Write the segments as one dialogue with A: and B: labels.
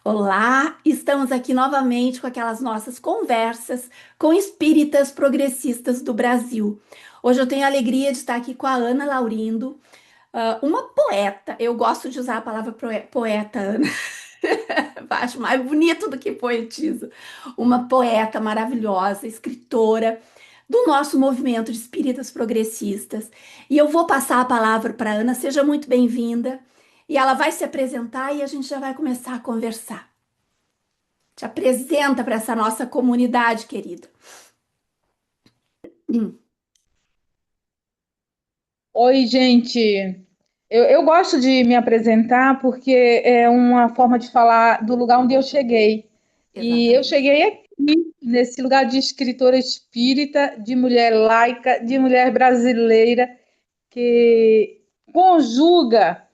A: Olá, estamos aqui novamente com aquelas nossas conversas com espíritas progressistas do Brasil. Hoje eu tenho a alegria de estar aqui com a Ana Laurindo, uma poeta. Eu gosto de usar a palavra poeta, Ana. Acho mais bonito do que poetisa. Uma poeta maravilhosa, escritora do nosso movimento de espíritas progressistas. E eu vou passar a palavra para a Ana. Seja muito bem-vinda. E ela vai se apresentar e a gente já vai começar a conversar. Te apresenta para essa nossa comunidade, querida. Hum.
B: Oi, gente. Eu gosto de me apresentar porque é uma forma de falar do lugar onde eu cheguei. E eu
A: Exatamente.
B: cheguei aqui, nesse lugar de escritora espírita, de mulher laica, de mulher brasileira, que conjuga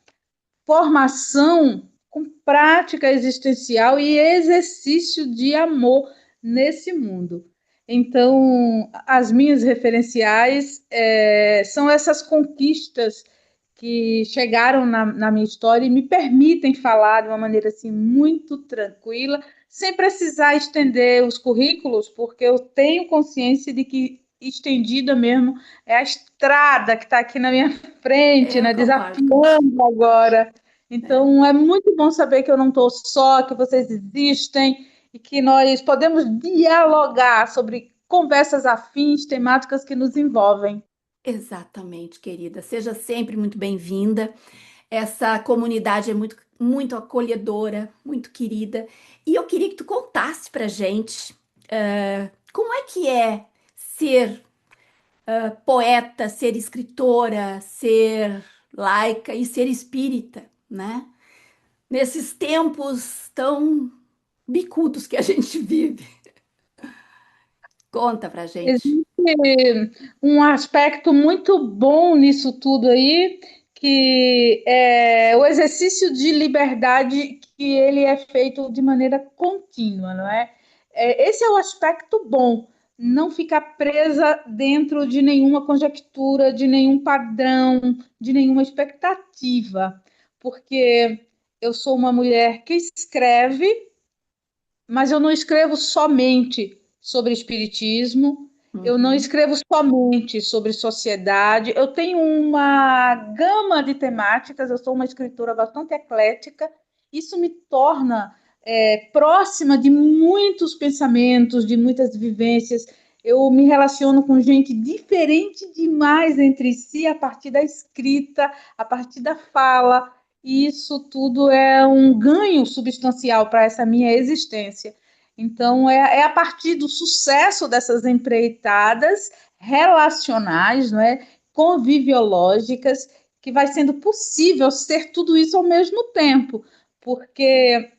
B: formação com prática existencial e exercício de amor nesse mundo. Então, as minhas referenciais são essas conquistas que chegaram na minha história e me permitem falar de uma maneira assim muito tranquila, sem precisar estender os currículos, porque eu tenho consciência de que estendida mesmo é a estrada que está aqui na minha frente,
A: Eu
B: né,
A: concordo
B: desafiando
A: contigo.
B: agora.
A: É.
B: Então, é muito bom saber que eu não estou só, que vocês existem e que nós podemos dialogar sobre conversas afins, temáticas que nos envolvem.
A: Exatamente, querida. Seja sempre muito bem-vinda. Essa comunidade é muito acolhedora, muito querida. E eu queria que tu contasse pra gente, como é que é ser poeta, ser escritora, ser laica e ser espírita, né? Nesses tempos tão bicudos que a gente vive. Conta pra gente.
B: Existe um aspecto muito bom nisso tudo aí, que é o exercício de liberdade que ele é feito de maneira contínua, não é? Esse é o aspecto bom, não ficar presa dentro de nenhuma conjectura, de nenhum padrão, de nenhuma expectativa, porque eu sou uma mulher que escreve, mas eu não escrevo somente sobre espiritismo, eu não
A: Uhum.
B: escrevo somente sobre sociedade, eu tenho uma gama de temáticas, eu sou uma escritora bastante eclética, isso me torna próxima de muitos pensamentos, de muitas vivências. Eu me relaciono com gente diferente demais entre si a partir da escrita, a partir da fala, e isso tudo é um ganho substancial para essa minha existência. Então, é a partir do sucesso dessas empreitadas relacionais, não é? Conviviológicas, que vai sendo possível ser tudo isso ao mesmo tempo, porque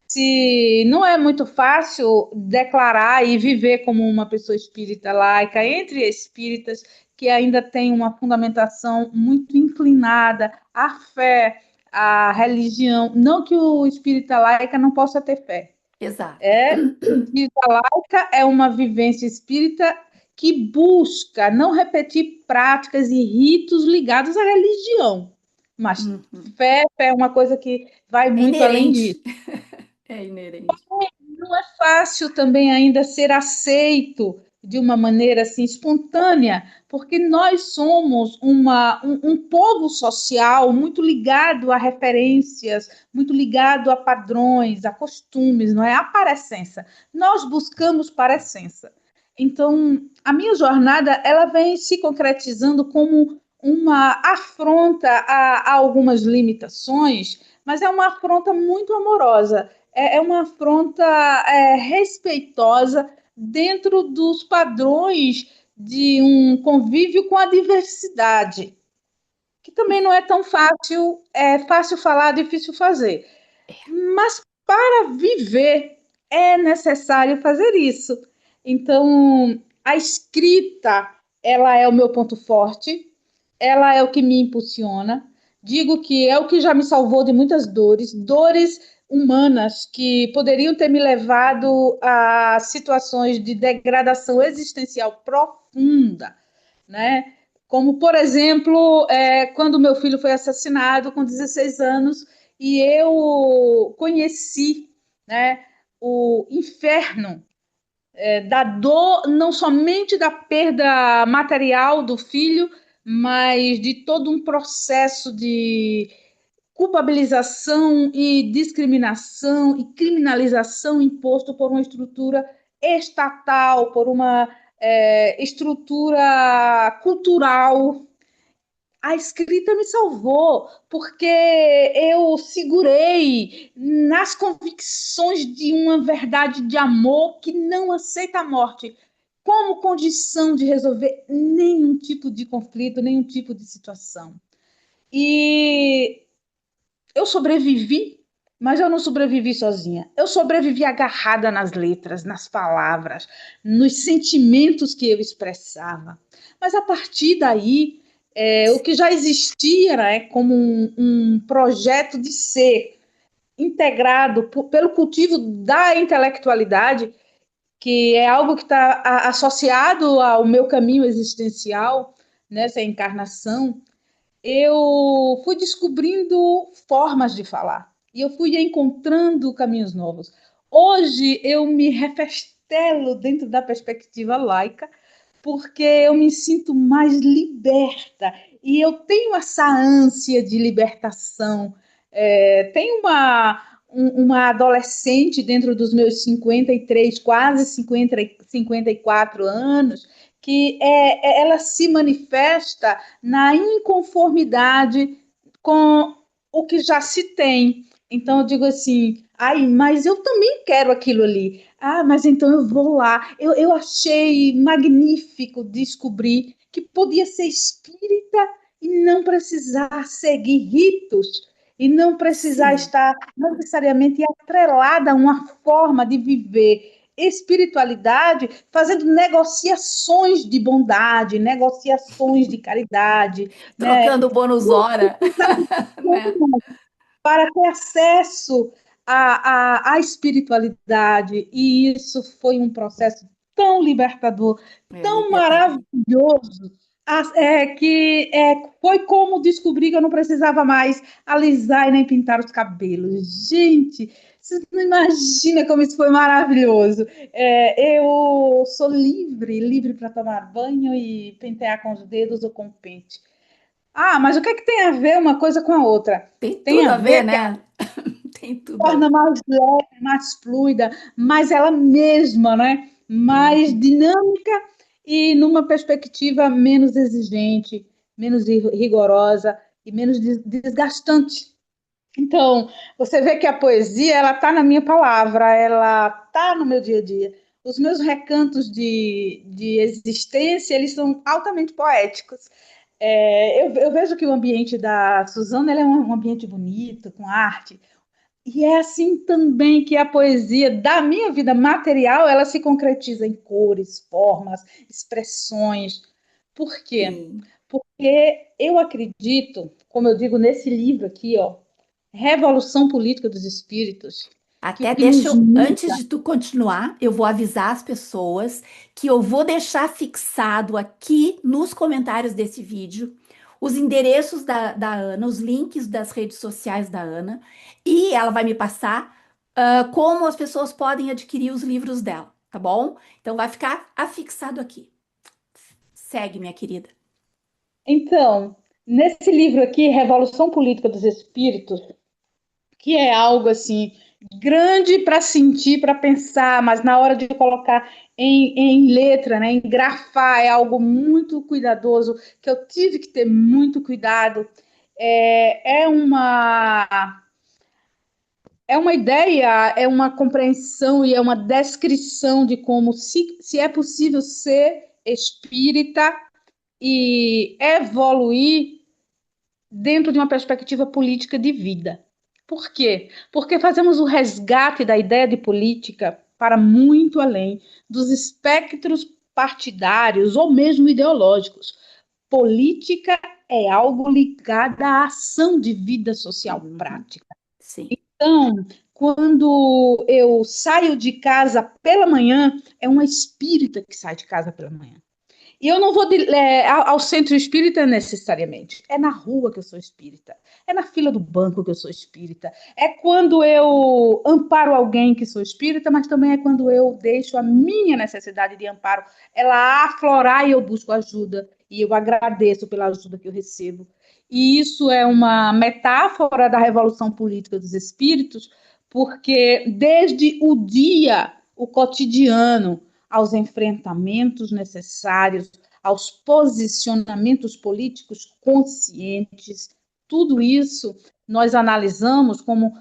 B: se não é muito fácil declarar e viver como uma pessoa espírita laica entre espíritas que ainda tem uma fundamentação muito inclinada à fé, à religião, não que o espírita laica não possa ter fé.
A: Exato.
B: É, espírita laica é uma vivência espírita que busca não repetir práticas e ritos ligados à religião, mas
A: Uhum.
B: fé é uma coisa que vai
A: É
B: muito além disso.
A: inerente. É inerente.
B: Não é fácil também ainda ser aceito de uma maneira assim espontânea, porque nós somos um povo social muito ligado a referências, muito ligado a padrões, a costumes, não é? A parecença. Nós buscamos parecença. Então, a minha jornada ela vem se concretizando como uma afronta a algumas limitações, mas é uma afronta muito amorosa, é uma afronta respeitosa dentro dos padrões de um convívio com a diversidade, que também não é tão fácil, é fácil falar, difícil fazer. Mas para viver é necessário fazer isso. Então, a escrita, ela é o meu ponto forte, ela é o que me impulsiona. Digo que é o que já me salvou de muitas dores, dores humanas que poderiam ter me levado a situações de degradação existencial profunda, né? Como, por exemplo, quando meu filho foi assassinado com 16 anos e eu conheci, né? O inferno da dor, não somente da perda material do filho, mas de todo um processo de culpabilização e discriminação e criminalização imposto por uma estrutura estatal, por uma estrutura cultural. A escrita me salvou, porque eu segurei nas convicções de uma verdade de amor que não aceita a morte como condição de resolver nenhum tipo de conflito, nenhum tipo de situação. E eu sobrevivi, mas eu não sobrevivi sozinha. Eu sobrevivi agarrada nas letras, nas palavras, nos sentimentos que eu expressava. Mas a partir daí, o que já existia, né, como um projeto de ser integrado pelo cultivo da intelectualidade, que é algo que está associado ao meu caminho existencial, nessa encarnação, eu fui descobrindo formas de falar e eu fui encontrando caminhos novos. Hoje eu me refestelo dentro da perspectiva laica, porque eu me sinto mais liberta e eu tenho essa ânsia de libertação. Tem uma adolescente dentro dos meus 53, quase 54 anos, que ela se manifesta na inconformidade com o que já se tem. Então eu digo assim, ai, mas eu também quero aquilo ali. Ah, mas então eu vou lá. Eu achei magnífico descobrir que podia ser espírita e não precisar seguir ritos e não precisar
A: Sim.
B: estar necessariamente atrelada a uma forma de viver espiritualidade, fazendo negociações de bondade, negociações de caridade, né?
A: Trocando bônus hora, né?
B: Para ter acesso à espiritualidade. E isso foi um processo tão libertador,
A: É
B: tão
A: libertador.
B: maravilhoso, que foi como descobrir que eu não precisava mais alisar e nem pintar os cabelos. Gente, você não imagina como isso foi maravilhoso. Eu sou livre, livre para tomar banho e pentear com os dedos ou com o pente. Ah, mas o que é que tem a ver uma coisa com a outra?
A: Tem
B: Tem
A: tudo
B: a
A: a ver,
B: ver que
A: né? Tem tudo a
B: torna
A: ver.
B: mais leve, mais fluida, mais ela mesma, né? Mais
A: Uhum.
B: dinâmica e numa perspectiva menos exigente, menos rigorosa e menos desgastante. Então, você vê que a poesia, ela está na minha palavra, ela está no meu dia a dia. Os meus recantos de existência, eles são altamente poéticos. Eu vejo que o ambiente da Suzana ela é um ambiente bonito, com arte, e é assim também que a poesia da minha vida material, ela se concretiza em cores, formas, expressões. Por quê?
A: Sim.
B: Porque eu acredito, como eu digo nesse livro aqui, ó, Revolução Política dos Espíritos, que o
A: Até
B: que
A: deixa
B: nos
A: eu,
B: une.
A: antes de tu continuar, eu vou avisar as pessoas que eu vou deixar fixado aqui nos comentários desse vídeo os endereços da Ana, os links das redes sociais da Ana, e ela vai me passar como as pessoas podem adquirir os livros dela, tá bom? Então vai ficar afixado aqui. Segue, minha querida.
B: Então, nesse livro aqui, Revolução Política dos Espíritos, que é algo assim grande para sentir, para pensar, mas na hora de colocar em letra, né, em grafar, é algo muito cuidadoso, que eu tive que ter muito cuidado. É uma ideia, é uma compreensão e é uma descrição de como se é possível ser espírita e evoluir dentro de uma perspectiva política de vida. Por quê? Porque fazemos o resgate da ideia de política para muito além dos espectros partidários ou mesmo ideológicos. Política é algo ligado à ação de vida social
A: Uhum.
B: prática.
A: Sim.
B: Então, quando eu saio de casa pela manhã, é uma espírita que sai de casa pela manhã. E eu não vou ao centro espírita necessariamente. É na rua que eu sou espírita. É na fila do banco que eu sou espírita. É quando eu amparo alguém que sou espírita, mas também é quando eu deixo a minha necessidade de amparo ela aflorar e eu busco ajuda. E eu agradeço pela ajuda que eu recebo. E isso é uma metáfora da revolução política dos espíritos, porque desde o dia, o cotidiano, aos enfrentamentos necessários, aos posicionamentos políticos conscientes. Tudo isso nós analisamos como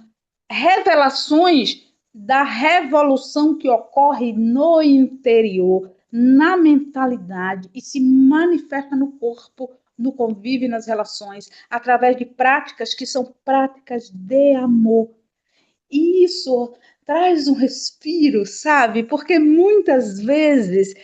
B: revelações da revolução que ocorre no interior, na mentalidade e se manifesta no corpo, no convívio e nas relações, através de práticas que são práticas de amor. E isso traz um respiro, sabe? Porque muitas vezes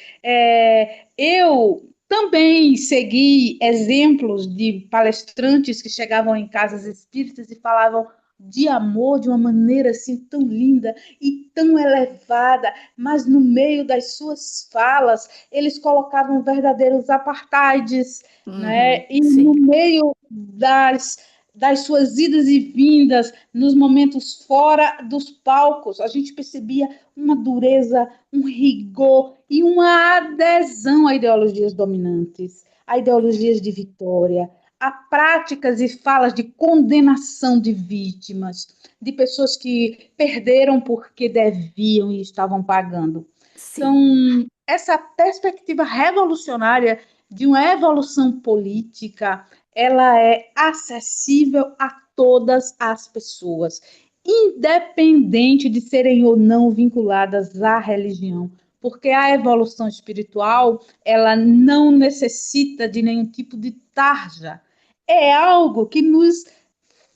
B: eu também segui exemplos de palestrantes que chegavam em casas espíritas e falavam de amor de uma maneira assim tão linda e tão elevada, mas no meio das suas falas eles colocavam verdadeiros apartheids,
A: Uhum,
B: né? E no
A: sim.
B: meio das suas idas e vindas, nos momentos fora dos palcos, a gente percebia uma dureza, um rigor e uma adesão a ideologias dominantes, a ideologias de vitória, a práticas e falas de condenação de vítimas, de pessoas que perderam porque deviam e estavam pagando.
A: Sim.
B: Então, essa perspectiva revolucionária de uma evolução política, ela é acessível a todas as pessoas, independente de serem ou não vinculadas à religião, porque a evolução espiritual, ela não necessita de nenhum tipo de tarja. É algo que nos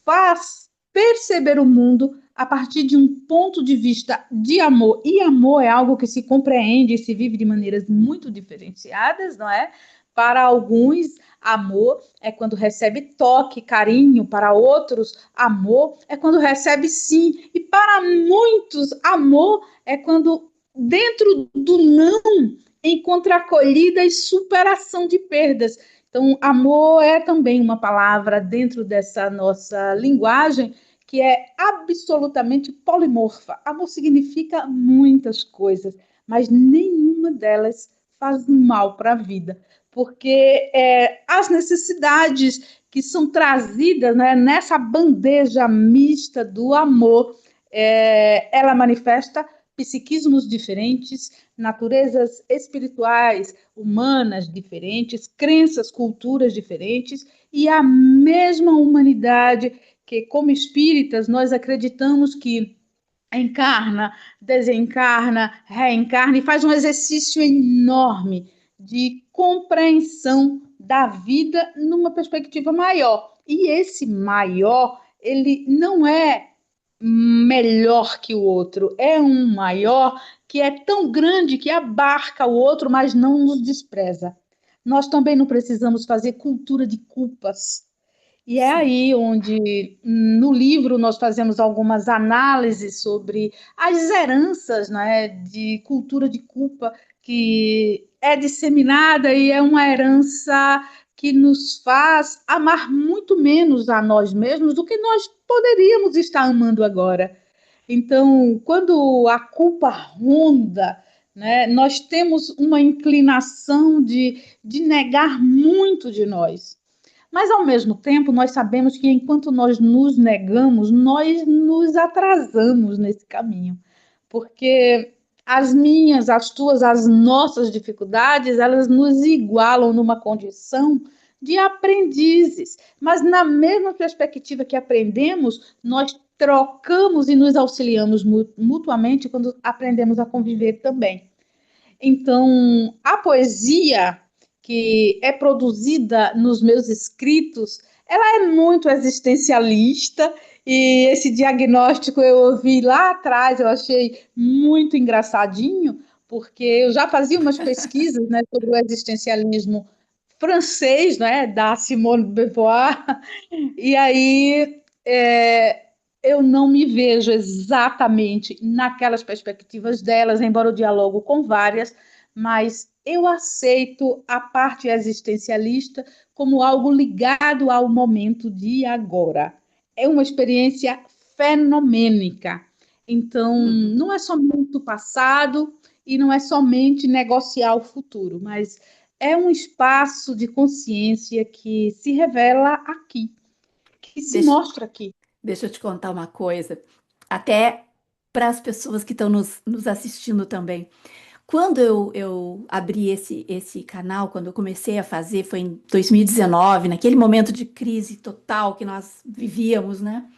B: faz perceber o mundo a partir de um ponto de vista de amor. E amor é algo que se compreende e se vive de maneiras muito diferenciadas, não é? Para alguns, amor é quando recebe toque, carinho. Para outros, amor é quando recebe sim. E para muitos, amor é quando, dentro do não, encontra acolhida e superação de perdas. Então, amor é também uma palavra dentro dessa nossa linguagem que é absolutamente polimorfa. Amor significa muitas coisas, mas nenhuma delas faz mal para a vida, porque as necessidades que são trazidas, né, nessa bandeja mista do amor, ela manifesta psiquismos diferentes, naturezas espirituais, humanas diferentes, crenças, culturas diferentes e a mesma humanidade que, como espíritas, nós acreditamos que encarna, desencarna, reencarna e faz um exercício enorme de compreensão da vida numa perspectiva maior. E esse maior, ele não é melhor que o outro, é um maior que é tão grande que abarca o outro, mas não nos despreza. Nós também não precisamos fazer cultura de culpas. E é
A: Sim.
B: aí onde, no livro, nós fazemos algumas análises sobre as heranças, né, de cultura de culpa que é disseminada e é uma herança que nos faz amar muito menos a nós mesmos do que nós poderíamos estar amando agora. Então, quando a culpa ronda, né, nós temos uma inclinação de negar muito de nós. Mas, ao mesmo tempo, nós sabemos que enquanto nós nos negamos, nós nos atrasamos nesse caminho. Porque as minhas, as tuas, as nossas dificuldades, elas nos igualam numa condição de aprendizes. Mas, na mesma perspectiva que aprendemos, nós trocamos e nos auxiliamos mutuamente quando aprendemos a conviver também. Então, a poesia que é produzida nos meus escritos, ela é muito existencialista e esse diagnóstico eu ouvi lá atrás, eu achei muito engraçadinho, porque eu já fazia umas pesquisas, né, sobre o existencialismo francês, né, da Simone de Beauvoir, e aí eu não me vejo exatamente naquelas perspectivas delas, embora eu dialogo com várias, mas eu aceito a parte existencialista como algo ligado ao momento de agora. É uma experiência fenomênica. Então,
A: Uhum.
B: não é somente o passado e não é somente negociar o futuro, mas é um espaço de consciência que se revela aqui, que se
A: Deixa,
B: mostra aqui.
A: deixa eu te contar uma coisa, até para as pessoas que estão nos assistindo também. Quando eu abri esse canal, quando eu comecei a fazer, foi em 2019, naquele momento de crise total que nós vivíamos, né?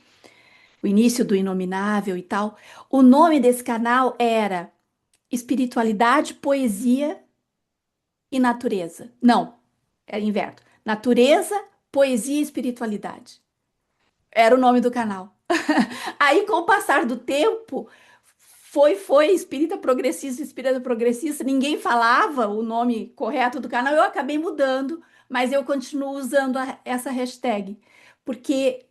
A: O início do Inominável e tal. O nome desse canal era Espiritualidade, Poesia e Natureza. Não, era inverno. Natureza, Poesia e Espiritualidade. Era o nome do canal. Aí, com o passar do tempo, foi espírita progressista, ninguém falava o nome correto do canal, eu acabei mudando, mas eu continuo usando essa hashtag, porque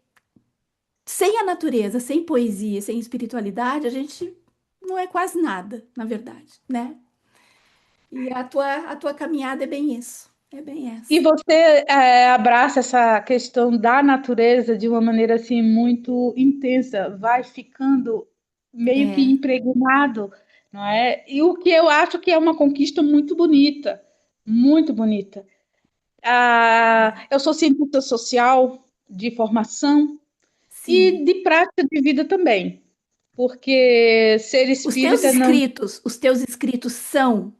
A: sem a natureza, sem poesia, sem espiritualidade, a gente não é quase nada, na verdade, né? E a tua caminhada é bem isso, é bem
B: E
A: essa.
B: você abraça essa questão da natureza de uma maneira assim muito intensa, vai ficando meio que
A: É,
B: impregnado, não é? E o que eu acho que é uma conquista muito bonita, muito bonita.
A: é.
B: Eu sou cientista social de formação
A: Sim.
B: e de prática de vida também, porque ser espírita não
A: Os teus escritos são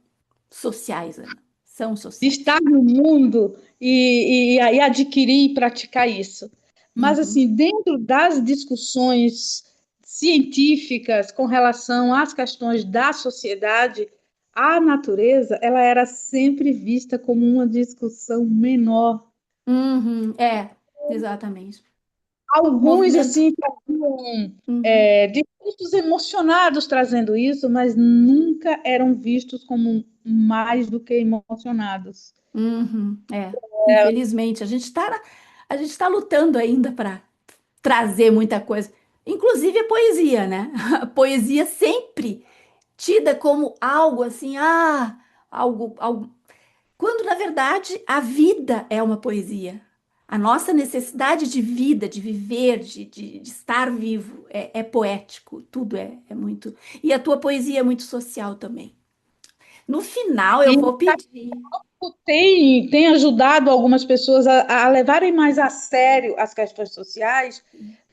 A: sociais, Ana, são
B: de
A: sociais.
B: estar no mundo e adquirir e praticar isso. Mas,
A: Uhum.
B: assim, dentro das discussões científicas com relação às questões da sociedade, a natureza ela era sempre vista como uma discussão menor.
A: Uhum, exatamente.
B: Alguns,
A: Movimento.
B: assim, faziam
A: Uhum,
B: discursos emocionados trazendo isso, mas nunca eram vistos como mais do que emocionados.
A: uhum, infelizmente, a gente tá lutando ainda para trazer muita coisa, inclusive a poesia, né? A poesia sempre tida como algo assim, algo, quando na verdade a vida é uma poesia. A nossa necessidade de vida, de viver, de estar vivo, é poético, tudo é muito. E a tua poesia é muito social também. No final, eu
B: E
A: vou pedir.
B: tem ajudado algumas pessoas a levarem mais a sério as questões sociais,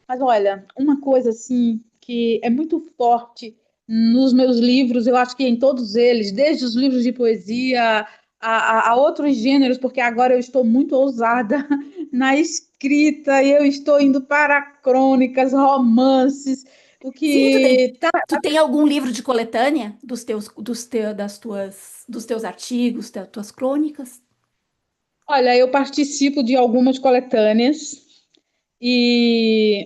B: mas olha, uma coisa assim que é muito forte nos meus livros, eu acho que em todos eles, desde os livros de poesia a outros gêneros, porque agora eu estou muito ousada na escrita, e eu estou indo para crônicas, romances, o
A: Sim, tu tem,
B: que tá.
A: tu tem algum livro de coletânea dos teus artigos, das tuas crônicas?
B: Olha, eu participo de algumas coletâneas.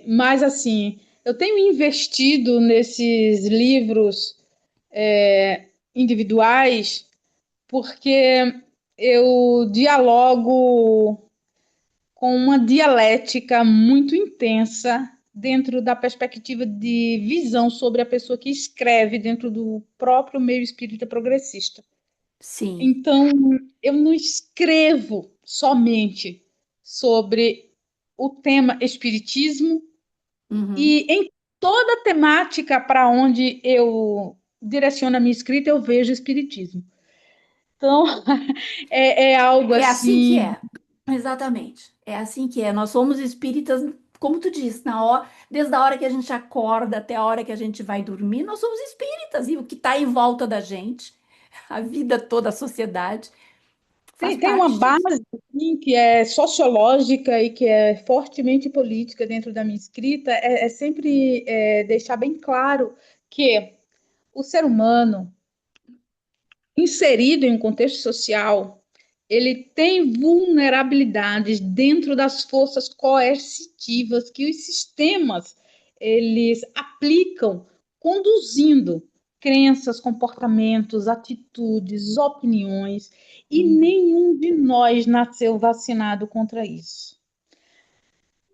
B: Mas assim, eu tenho investido nesses livros individuais porque eu dialogo com uma dialética muito intensa dentro da perspectiva de visão sobre a pessoa que escreve dentro do próprio meio espírita progressista.
A: Sim.
B: Então, eu não escrevo somente sobre o tema espiritismo.
A: Uhum.
B: E em toda a temática para onde eu direciono a minha escrita, eu vejo espiritismo. Então, é algo
A: É assim que
B: assim.
A: é. Exatamente. É assim que é. Nós somos espíritas, como tu disse, na hora, desde a hora que a gente acorda até a hora que a gente vai dormir, nós somos espíritas. E o que está em volta da gente, a vida toda, a sociedade, faz
B: Tem uma
A: parte disso.
B: base assim, que é sociológica e que é fortemente política dentro da minha escrita, é sempre deixar bem claro que o ser humano, inserido em um contexto social, ele tem vulnerabilidades dentro das forças coercitivas que os sistemas eles aplicam, conduzindo crenças, comportamentos, atitudes, opiniões, e
A: Uhum.
B: nenhum de nós nasceu vacinado contra isso.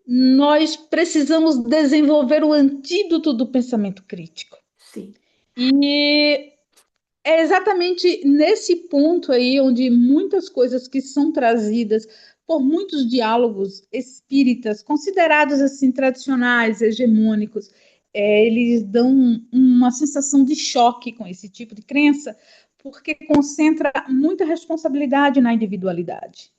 B: Nós precisamos desenvolver o antídoto do pensamento crítico.
A: Sim.
B: E É exatamente nesse ponto aí onde muitas coisas que são trazidas por muitos diálogos espíritas, considerados assim tradicionais, hegemônicos, eles dão uma sensação de choque com esse tipo de crença, porque concentra muita responsabilidade na individualidade.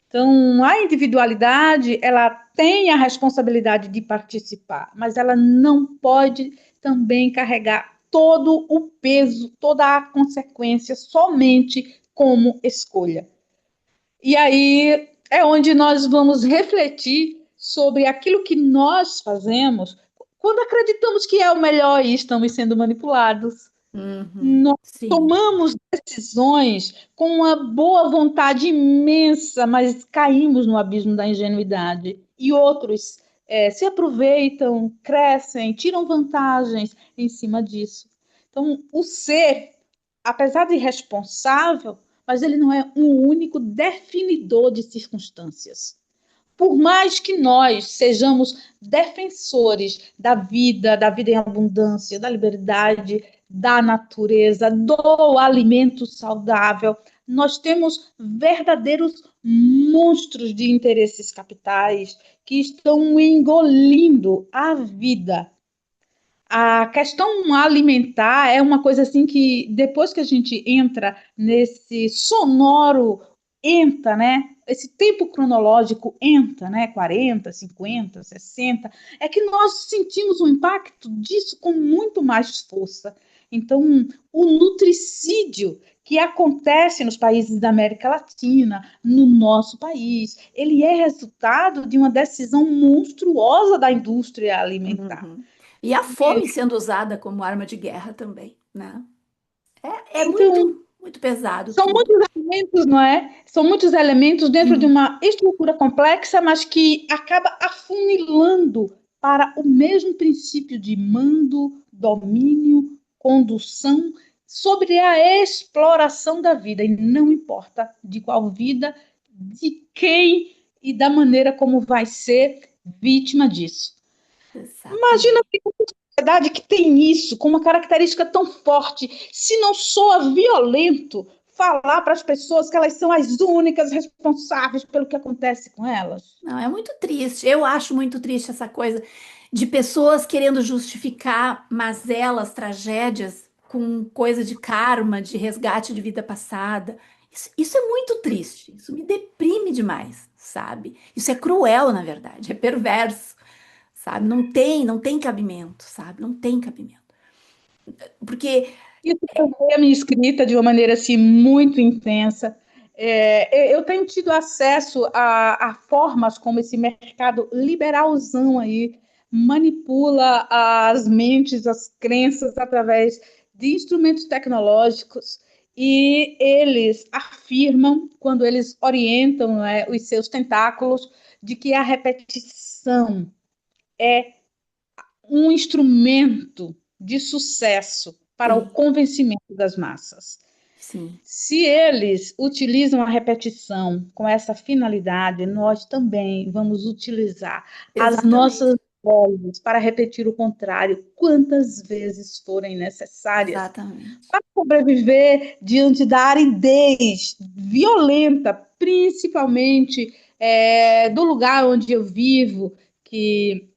B: Então, a individualidade, ela tem a responsabilidade de participar, mas ela não pode também carregar todo o peso, toda a consequência somente como escolha. E aí é onde nós vamos refletir sobre aquilo que nós fazemos quando acreditamos que é o melhor e estamos sendo manipulados.
A: Uhum,
B: Nós
A: sim.
B: tomamos decisões com uma boa vontade imensa, mas caímos no abismo da ingenuidade. E outros se aproveitam, crescem, tiram vantagens em cima disso. Então, o ser, apesar de responsável, mas ele não é um único definidor de circunstâncias. Por mais que nós sejamos defensores da vida em abundância, da liberdade, da natureza, do alimento saudável, nós temos verdadeiros monstros de interesses capitais que estão engolindo a vida. A questão alimentar é uma coisa assim que depois que a gente entra nesse sonoro entra, né? Esse tempo cronológico entra, né? 40, 50, 60, é que nós sentimos o impacto disso com muito mais força. Então, o nutricídio que acontece nos países da América Latina, no nosso país, ele é resultado de uma decisão monstruosa da indústria alimentar.
A: Uhum. E a fome sendo usada como arma de guerra também, né? É
B: Então,
A: muito, muito pesado
B: são
A: tudo.
B: muitos elementos, não é? São muitos elementos dentro de
A: Hum.
B: uma estrutura complexa, mas que acaba afunilando para o mesmo princípio de mando, domínio, condução sobre a exploração da vida, e não importa de qual vida, de quem e da maneira como vai ser vítima disso. Imagina
A: Exatamente.
B: que uma sociedade que tem isso com uma característica tão forte, se não soa violento falar para as pessoas que elas são as únicas responsáveis pelo que acontece com elas.
A: Não, é muito triste. Eu acho muito triste essa coisa de pessoas querendo justificar mazelas, tragédias com coisa de karma, de resgate de vida passada. Isso é muito triste. Isso me deprime demais, sabe? Isso é cruel, na verdade. É perverso, sabe? Não tem cabimento, sabe? Não tem cabimento. Porque
B: Isso também a minha escrita de uma maneira assim muito intensa. Eu tenho tido acesso a formas como esse mercado liberalzão aí manipula as mentes, as crenças através de instrumentos tecnológicos e eles afirmam, quando eles orientam, né, os seus tentáculos, de que a repetição é um instrumento de sucesso para o
A: sim,
B: convencimento das massas.
A: sim,
B: Se eles utilizam a repetição com essa finalidade, nós também vamos utilizar as
A: exatamente,
B: nossas vozes para repetir o contrário quantas vezes forem necessárias
A: exatamente.
B: para sobreviver diante da aridez violenta, principalmente do lugar onde eu vivo, que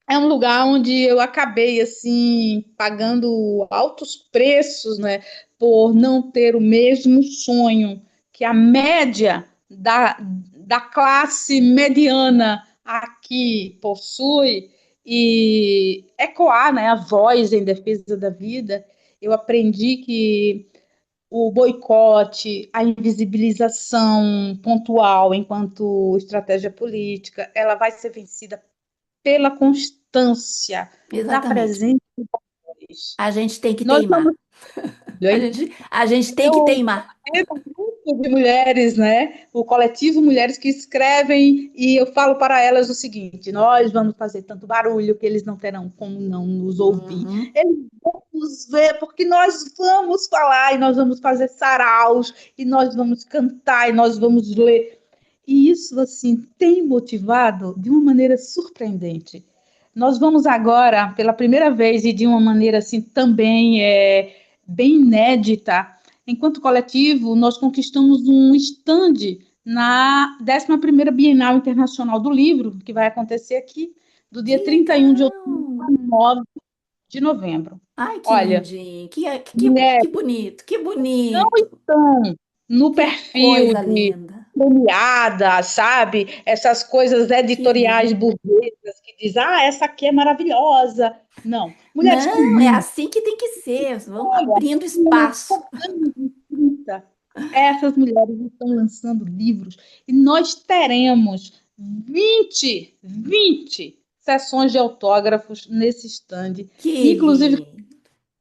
B: é um lugar onde eu acabei assim pagando altos preços, né, por não ter o mesmo sonho que a média da classe mediana aqui possui e ecoar, né, a voz em defesa da vida. Eu aprendi que o boicote, a invisibilização pontual enquanto estratégia política, ela vai ser vencida pela constância na
A: Exatamente.
B: presença deles.
A: A gente tem que
B: Nós vamos
A: teimar. A gente tem que
B: eu
A: teimar.
B: um grupo de mulheres, né? O coletivo Mulheres que escrevem e eu falo para elas o seguinte: nós vamos fazer tanto barulho que eles não terão como não nos ouvir.
A: Uhum.
B: Eles vão nos ver porque nós vamos falar e nós vamos fazer saraus e nós vamos cantar e nós vamos ler. E isso assim tem motivado de uma maneira surpreendente. Nós vamos agora, pela primeira vez e de uma maneira assim também bem inédita. Enquanto coletivo, nós conquistamos um stand na 11ª Bienal Internacional do Livro, que vai acontecer aqui, do
A: Que
B: dia 31 de outubro
A: legal!
B: a 9 de novembro.
A: Ai, que
B: Olha,
A: lindinho, que
B: mulheres
A: bonito, que
B: não
A: bonito,
B: estão no
A: que
B: perfil
A: coisa
B: de
A: linda,
B: premiada, sabe? Essas coisas
A: que
B: editoriais
A: lindo.
B: burguesas que dizem, essa aqui é maravilhosa. Não, mulheres
A: Não, é
B: comuns,
A: assim que tem que ser, vão
B: olha,
A: abrindo
B: com
A: espaço.
B: anos de escrita. Essas mulheres estão lançando livros e nós teremos 20 sessões de autógrafos nesse stand,
A: Que
B: inclusive
A: lindo,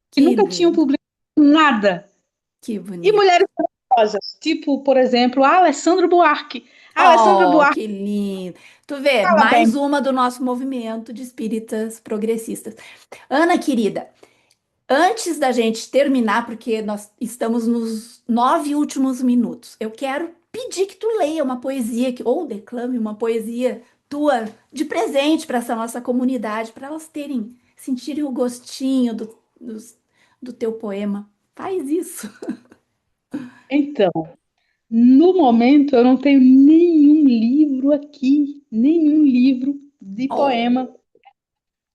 B: que
A: que
B: nunca tinham
A: lindo,
B: publicado nada.
A: que
B: E
A: bonito.
B: mulheres famosas, tipo, por exemplo, a Alessandra Buarque. A Alessandra
A: Oh,
B: Buarque
A: que lindo. Tu vê,
B: fala
A: mais
B: bem.
A: uma do nosso movimento de espíritas progressistas. Ana querida, antes da gente terminar, porque nós estamos nos 9 últimos minutos, eu quero pedir que tu leia uma poesia, ou declame uma poesia tua de presente para essa nossa comunidade, para elas terem, sentirem o gostinho do teu poema. Faz isso.
B: Então, no momento eu não tenho nenhum livro aqui, nenhum livro de poema
A: Oh,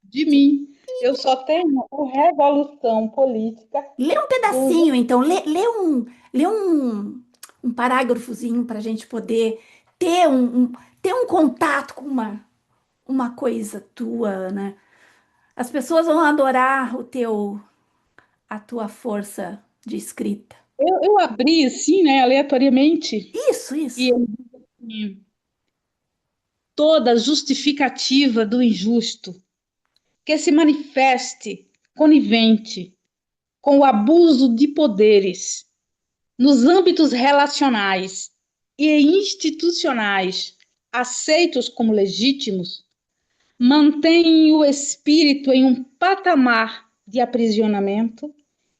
B: de mim. Eu só tenho o Revolução Política
A: lê um
B: do.
A: pedacinho, então, lê um parágrafozinho para a gente poder ter ter um contato com uma coisa tua, né? As pessoas vão adorar a tua força de escrita.
B: Eu abri assim, né, aleatoriamente,
A: Isso,
B: e
A: isso.
B: eu li toda justificativa do injusto que se manifeste conivente com o abuso de poderes nos âmbitos relacionais e institucionais aceitos como legítimos, mantém o espírito em um patamar de aprisionamento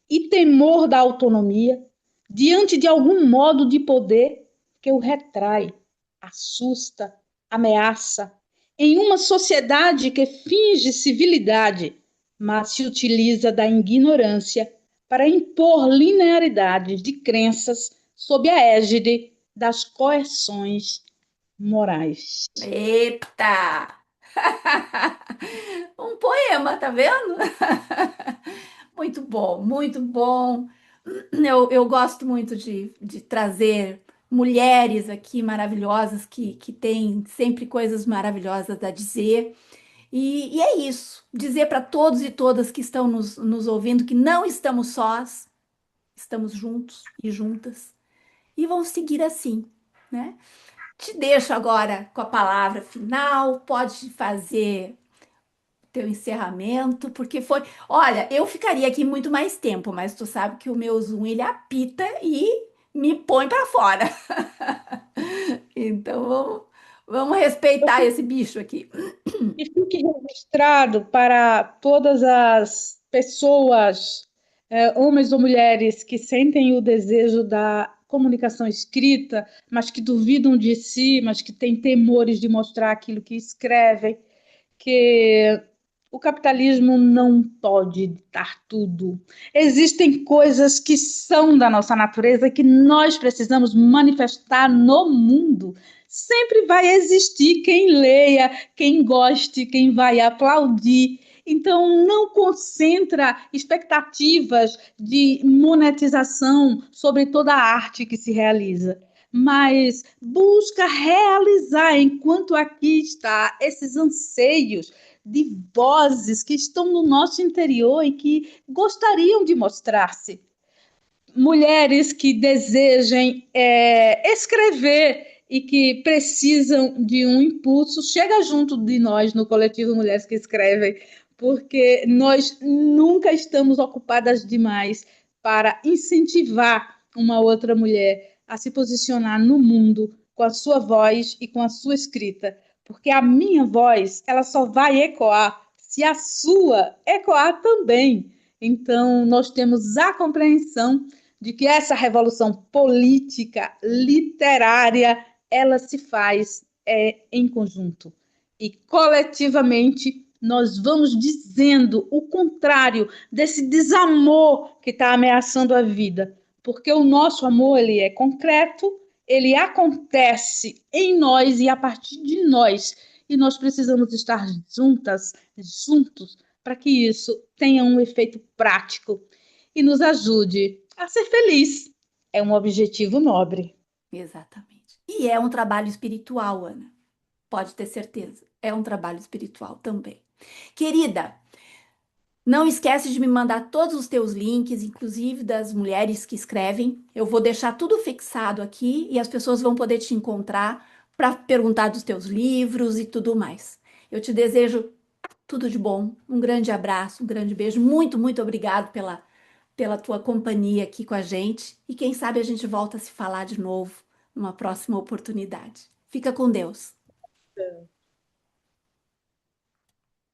B: e temor da autonomia diante de algum modo de poder que o retrai, assusta, ameaça, em uma sociedade que finge civilidade, mas se utiliza da ignorância para impor linearidades de crenças sob a égide das coerções morais.
A: Eita! Um poema, tá vendo? Muito bom, muito bom. Eu gosto muito de trazer mulheres aqui maravilhosas que têm sempre coisas maravilhosas a dizer. E é isso. Dizer para todos e todas que estão nos ouvindo que não estamos sós, estamos juntos e juntas e vamos seguir assim, né? Te deixo agora com a palavra final. Pode fazer teu encerramento, porque foi. Olha, eu ficaria aqui muito mais tempo, mas tu sabe que o meu Zoom ele apita e me põe para fora. Então vamos respeitar esse bicho aqui.
B: E fique registrado para todas as pessoas, homens ou mulheres, que sentem o desejo da comunicação escrita, mas que duvidam de si, mas que têm temores de mostrar aquilo que escrevem, que o capitalismo não pode ditar tudo. Existem coisas que são da nossa natureza que nós precisamos manifestar no mundo. Sempre vai existir quem leia, quem goste, quem vai aplaudir. Então, não concentra expectativas de monetização sobre toda a arte que se realiza, mas busca realizar, enquanto aqui está, esses anseios de vozes que estão no nosso interior e que gostariam de mostrar-se. Mulheres que desejem escrever e que precisam de um impulso, chega junto de nós no coletivo Mulheres que Escrevem, porque nós nunca estamos ocupadas demais para incentivar uma outra mulher a se posicionar no mundo com a sua voz e com a sua escrita, porque a minha voz ela só vai ecoar se a sua ecoar também. Então, nós temos a compreensão de que essa revolução política, literária, ela se faz em conjunto. E coletivamente nós vamos dizendo o contrário desse desamor que está ameaçando a vida, porque o nosso amor ele é concreto, ele acontece em nós e a partir de nós, e nós precisamos estar juntas, juntos, para que isso tenha um efeito prático e nos ajude a ser feliz. É um objetivo nobre.
A: Exatamente. E é um trabalho espiritual, Ana. Pode ter certeza. É um trabalho espiritual também. Querida, não esquece de me mandar todos os teus links, inclusive das mulheres que escrevem. Eu vou deixar tudo fixado aqui e as pessoas vão poder te encontrar para perguntar dos teus livros e tudo mais. Eu te desejo tudo de bom, um grande abraço, um grande beijo. Muito, muito obrigado pela tua companhia aqui com a gente. E quem sabe a gente volta a se falar de novo numa próxima oportunidade. Fica com Deus.